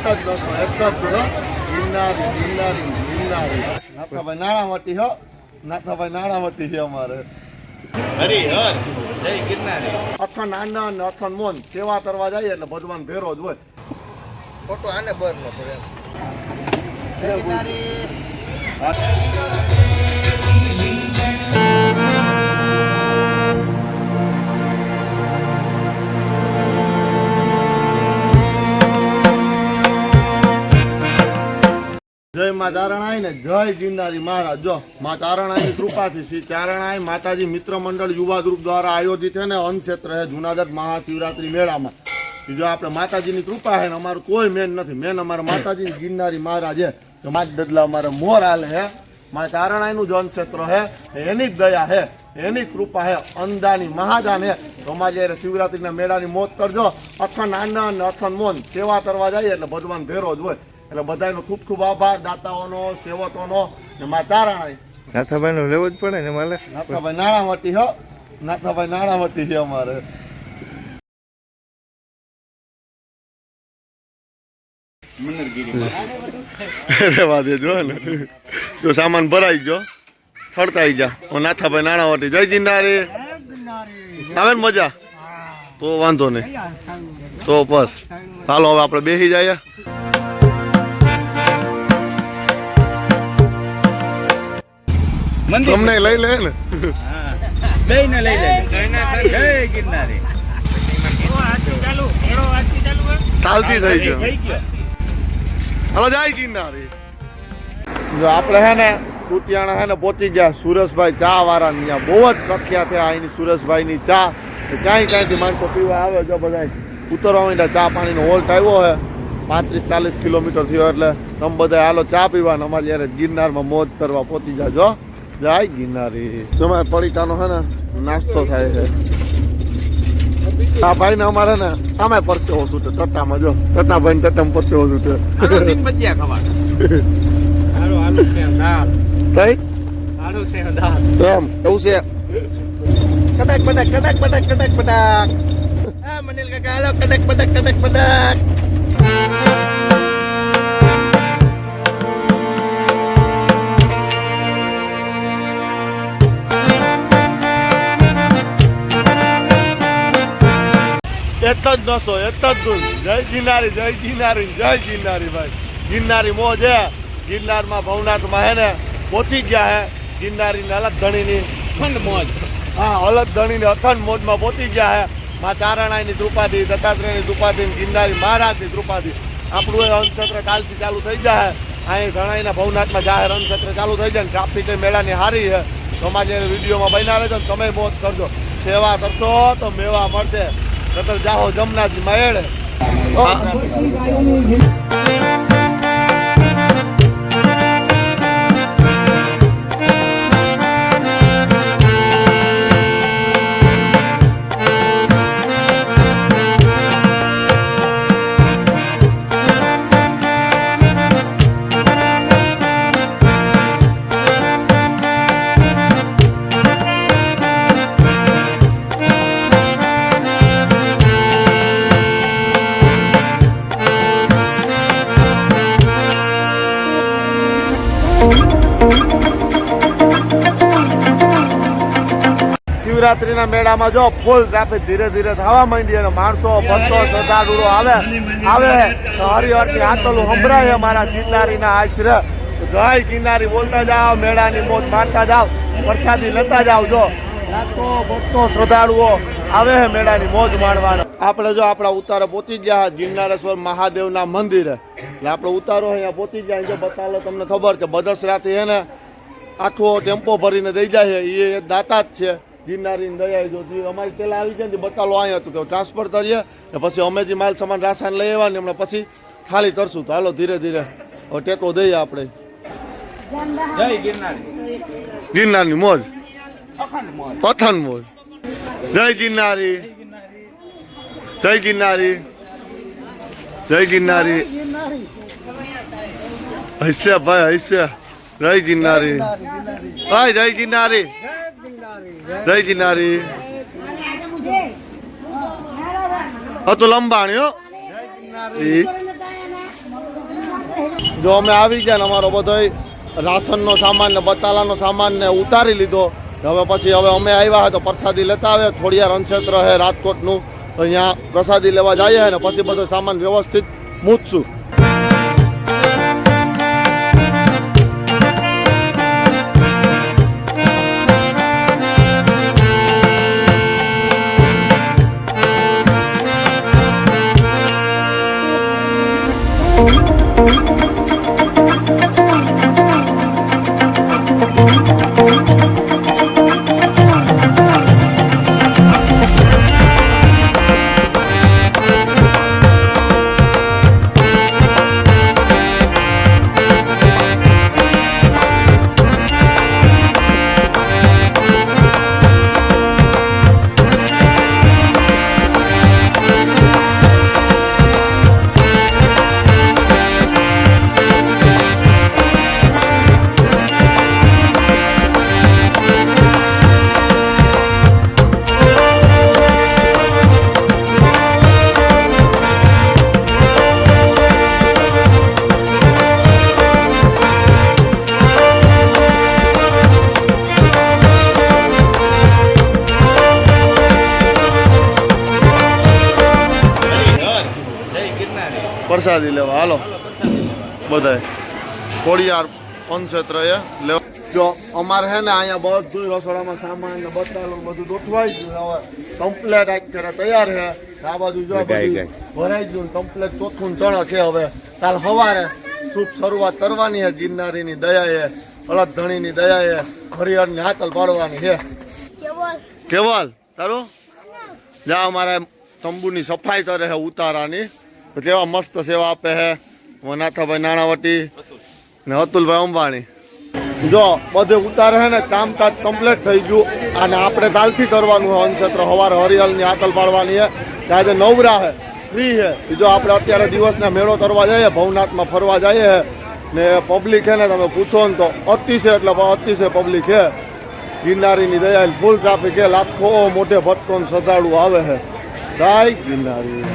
જ દોસ્તો એક જ ગિરનારી ગિરનારી ગિરનારી નાથાભાઈ નાણાવટી હો નાથાભાઈ નાણાવટી છે અમારે હરિહર જય ગિરનારી અખંડ આનંદ અખંડ મોન સેવા કરવા જઈએ એટલે ભગવાન ભેરો જ હોય ફોટો આને બર નો પડે જય મા ચારણાઈ ને જય ગિરનારી મહારાજ જો મા ચારણાઈની કૃપાથી શ્રી ચારણાઈ માતાજી મિત્ર મંડળ યુવા ગ્રુપ દ્વારા આયોજિત છે ને અન્નક્ષેત્ર છે જુનાગઢ મહાશિવરાત્રી મેળામાં જો આપણે માતાજીની કૃપા છે ને અમારું કોઈ મેન નથી મેન અમારા માતાજી ગિરનારી મહારાજ છે તો માત બદલા અમારે મોર હાલે હે મા ચારણાઈનું જ અન્નક્ષેત્ર છે એની જ દયા છે એની કૃપા છે અંદાની મહાદાન છે તો અમારે શિવરાત્રીના મેળાની મોજ કરજો અખંડ આનંદ અખંડ મોન સેવા કરવા જઈએ એટલે ભગવાન ભેરો જ હોય એટલે બધાનો ખૂબ ખૂબ આભાર દાતાઓનો સેવકોનો ને મા ચારણાઈ નાથાભાઈ નો લેવો જ પડે ને માલે નાથાભાઈ નાણાવટી હો નાથાભાઈ નાણાવટી છે અમારે રેવા દેજો ને જો સામાન ભરાઈ ગયો થડતાઈ જા નાથાભાઈ નાણાવટી જય ગિરનારી આવે ને મજા તો વાંધો નહીં તો બસ ચાલો હવે આપણે બેસી જાય તમને લઈ લે ને બે ને લઈ લે જય ગિરનારી ચાલતી થઈ ગયો હાલો જાય ગિરનારી જો આપણે હે ને કુતિયાણા હે ને પહોંચી ગયા સુરેશભાઈ ચા વાળા ત્યાં બહુ જ પ્રખ્યાત છે અહીંની સુરેશભાઈની ચા ક્યાંયથી માણસો પીવા આવે જો બધા ઉતરવા માંડ્યા ચા પાણીનો હોલ્ટ આવ્યો છે 35-40 કિલોમીટર થયો એટલે તમે બધા હાલો ચા પીવાના અમારે યારે ગિરનારમાં મોજ કરવા પહોંચી જાજો જય ગિરનારી તમારે પડીકાનો હે ને નાસ્તો થાય છે આ ભાઈ ને અમારે ને આમે પરસેવો છૂટે ટટામાં જો ટટા ભાઈ ટટામાં પરસેવો છૂટે એમ એવું છે કડક બડક કડક બડક કડક બડક આ મનેલ કાકા હાલો કડક બડક કડક બડક એટલો જ નશો એટલો જ દૂર જય ગિરનારી જય ગિરનારી જય ગિરનારી ભાઈ ગિરનારી મોજ હે ગિરનારમાં ભવનાથમાં હે ને પહોંચી ગયા હે ગિરનારીની અલગ ધણીની અખંડ મોજ હા અલગ ધણીની અખંડ મોજમાં પહોંચી ગયા હે મા ચારણાઈની કૃપાથી દત્તાત્રેયની કૃપાથી ગિરનારી મહારાજની કૃપાથી આપણું એ અન્નક્ષેત્ર કાલથી ચાલુ થઈ જાય અહીં ઘણાઈના ભવનાથમાં જાહેર અન્નક્ષેત્ર ચાલુ થઈ જાય ને ટ્રાફિક મેળાની હારી છે તો અમારે વિડીયોમાં બન્યા રહેજો ને તમે મોજ કરજો સેવા કરશો તો મેવા મળશે નતર જાહો જમનાજી માં શિવરાત્રીના મેળામાં જો ફૂલ ટ્રાફિક ધીરે ધીરે થવા માંડી અને માણસો ભક્તો શ્રદ્ધાળુઓ આવે હરિહરની આતલું સંભળાય મારા ગિરનારીના આશરે જય ગિરનારી બોલતા જાઓ મેળાની મોજ મારતા જાઓ પ્રસાદી લેતા જાઓ જો લાખો ભક્તો શ્રદ્ધાળુઓ આવે છે મેળાની મોજ માણવાનો આપણે જો આપણા ઉતારે પહોંચી ગયા ગિરનારેશ્વર મહાદેવના મંદિરે એટલે આપણે ઉતારો અહીંયા પહોંચી જાય જો બતાવો તમને ખબર કે બદસરાથી હે ને આખો ટેમ્પો ભરીને દઈ જાય છે એ દાતા જ છે ગિરનારીની દયા જો અમારી પહેલાં આવી જાય ને બતાલો અહીંયા હતું કે ટ્રાન્સફર કરીએ ને પછી અમે જે માલ સામાન રાસાયણ લઈ આવ્યા ને હમણાં પછી ખાલી કરશું તો હાલો ધીરે ધીરે હવે ટેકો દઈએ આપણે જય ગિરનારી ગિરનારની મોજ અખંડ મોજ અખંડ મોજ જય ગિરનારી જય ગિરનારી જય ગિરનારી હૈસે ભાઈ હૈસે જય ગિરનારી ભાઈ જય ગિરનારી જય ગિરનારી તો લંબાણી હો જો અમે આવી ગયા ને અમારો બધો રાશનનો સામાન ને બતાલાનો સામાન ને ઉતારી લીધો. હવે પછી અમે આવ્યા હોય તો પ્રસાદી લેતા આવે. ખોડિયાર અનક્ષેત્ર છે રાજકોટનું, તો અહીંયા પ્રસાદી લેવા જઈએ ને પછી બધો સામાન વ્યવસ્થિત મૂકશું. પ્રસાદી લેવા હાલો બધાય ખોડિયાર અનક્ષેત્ર લેવા. જો અમારે હે ને અહીંયા બધું રસોડામાં સામાન ને બતાલું બધું ગોઠવાઈ ગયું. હવે કમ્પ્લેટ અત્યારે તૈયાર છે. આ બાજુ જો બધું ભરાઈ ગયું કમ્પ્લેટ ચોખ્ખું ચણ છે. હવે કાલ સવારે શુભ શરૂઆત કરવાની છે. ગિરનારીની દયાએ, અલગ ધણીની દયાએ હરિહરની હાતલ પાડવાની છે. કેવલ તારું જા અમારે તંબુની સફાઈ કરે છે ઉતારાની. કેવા મસ્ત સેવા આપે છે નાથાભાઈ નાણાવટી ને અતુલભાઈ અંબાણી. જો બધે ઉતારે છે ને કામકાજ કમ્પ્લીટ થઈ ગયું. અને આપણે કાલથી કરવાનું છે અનક્ષેત્ર. સવારે હરિહરની આતલ પાડવાની છે. આજે નવરા છે, ફ્રી છે. જો આપણે અત્યારે દિવસના મેળો કરવા જઈએ, ભવનાથમાં ફરવા જઈએ ને પબ્લિક છે ને તમે પૂછો ને તો અતિશય એટલે અતિશય પબ્લિક છે. ગિરનારીની દયા ફૂલ ટ્રાફિક છે. લાખો મોટે ભક્તો શ્રદ્ધાળુ આવે છે. જય ગિરનારી.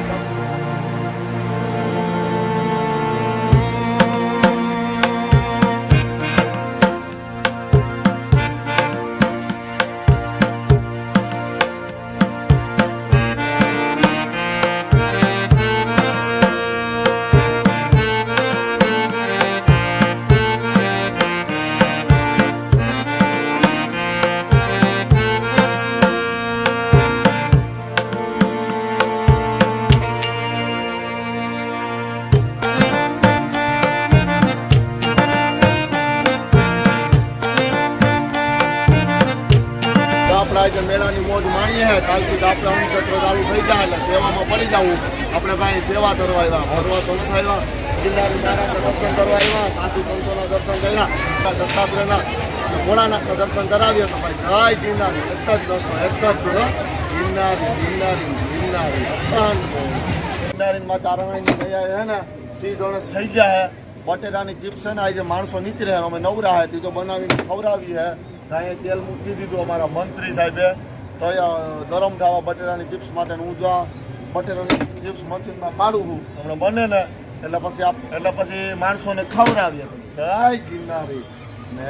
આજે મેળાની મોજ માણીએ છે. કાલથી આપણે અનક્ષેત્ર ચાલુ થઈ જાય એટલે સેવામાં પડી જવું. આપણે ભાઈ સેવા કરવા આવ્યા, ફરવા સંત આવ્યા, ગિરનારી મહારાજના દર્શન કરવા આવ્યા, સાધુ સંતોના દર્શન કર્યા, દત્તાત્રેયના ભોળાનાથના દર્શન કરાવીએ. તો ભાઈ જય ગિરનારી એક જ દર્શન, એક જ ગિરનારી ગિરનારી ગિરનારી. ગિરનારીમાં ચારણાની દયા છે ને શ્રી ગણેશ થઈ ગયા છે. બટેટાની ચિપ્સ છે ને આજે માણસો નીકળે અમે નવરા હે તો બનાવીને ખવડાવી હે. અહીંયા તેલ મૂકી દીધું અમારા મંત્રી સાહેબે. તો ગરમ થવા બટેટાની ચિપ્સ માટે હું જો બટેટાની ચિપ્સ મશીનમાં પાડું છું. હમણાં બને ને એટલે પછી માણસોને ખવડાવીએ. જય ગિરનારી ને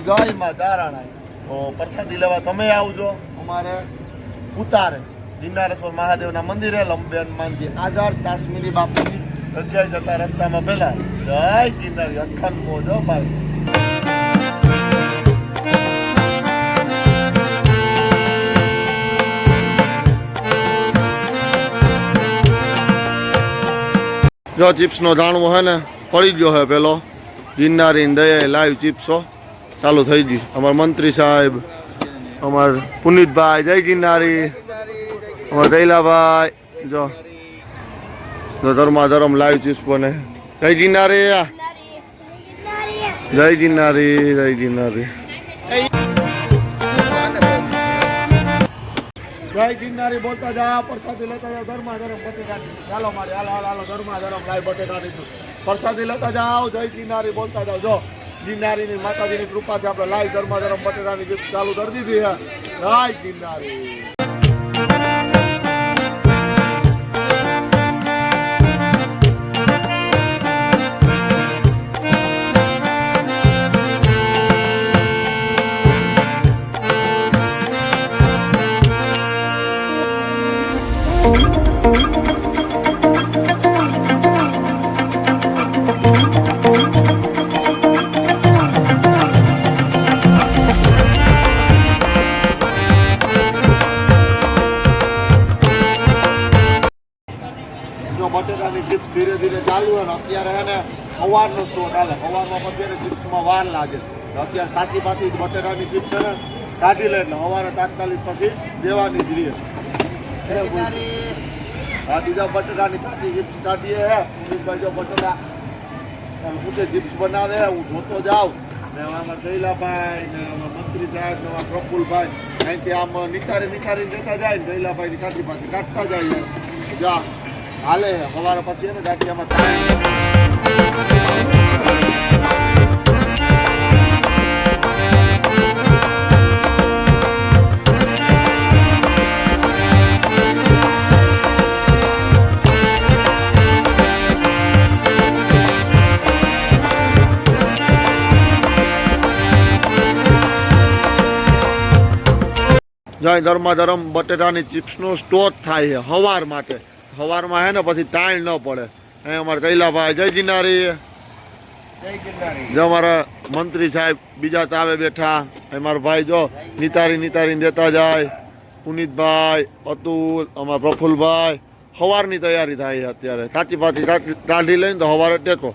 જય માં ચારણા. તો પ્રસાદી લેવા તમે આવજો અમારે ઉતારે ગિરનારેશ્વર મહાદેવના મંદિરે લંબે હનુમાનજી આઝાદ કાશ્મીરી બાપુની જગ્યાએ જતા રસ્તામાં પહેલા જય ગિરનારી અખંડ મોજો ભાઈ. જો ચિપ્સનો જાણવો હે ને પડી ગયો હે. પેલો ગિરનારી દયા લાઈવ ચિપ્સો ચાલુ થઈ ગઈ. અમારા મંત્રી સાહેબ, અમારા પુનિતભાઈ જય ગિરનારી, અમારા દૈલાભાઈ જો ધર્મા ધર્મ લાઈવ ચિપ્સ બને. જય ગિરનારી, જય ગિરનારી, જય ગિરનારી, જય ગિરનારી બોલતા જા. પ્રસાદી લેતા જાઓ. ધર્મા ધર્મ બટેટાની ચાલો મારે હાલો હાલો હાલો ધર્મા ધર્મ લાઈવ બટેટાની પ્રસાદી લેતા જાઓ. જય ગિરનારી બોલતા જાઓ. જો ગિરનારીની માતાજીની કૃપાથી આપણે લાઈવ ધર્મા ધર્મ બટેટાની ગીત ચાલુ કરી દીધી છે. જય ગિરનારી. ચાલુ હોય ને અત્યારે હે ને સવારનો સ્ટોક હાલે સવારમાં પછી એને ચિપ્સમાં વાર લાગે અત્યારે કાચી પાતી બટેટાની ચિપ્સ છે ને કાઢી લે એટલે સવારે તાત્કાલિક પછી દેવાની જ રહે હા બીજા બટેટાની કાચી ચિપ્સ કાઢીએ હે ઉમેશભાઈ જો બટેટા પોતે ચિપ્સ બનાવે હું જોતો જાઉં ને આમાં ગઈલાભાઈ ને મંત્રી સાહેબ ને પ્રફુલભાઈ અહીંથી આમ નિખારી જતા જાય ને ગઈલાભાઈની કાચી પાતી કાઢતા જાય જા હાલે સવારે પછી એને ગાંઠિયામાં જાય ધર્માધર્મ બટેટાની ચિપ્સનો સ્ટોક થાય છે સવાર માટે સવારમાં હે ને પછી તાણ ન પડે અહીં અમારે કૈલાભાઈ જય ગિરનારી જો અમારા મંત્રી સાહેબ બીજા તાવે બેઠા અમારા ભાઈ જો નિતારી દેતા જાય પુનિતભાઈ અતુલ અમારા પ્રફુલભાઈ સવારની તૈયારી થાય છે અત્યારે કાચી પાતી કાઢી લઈને તો સવારે ટેકો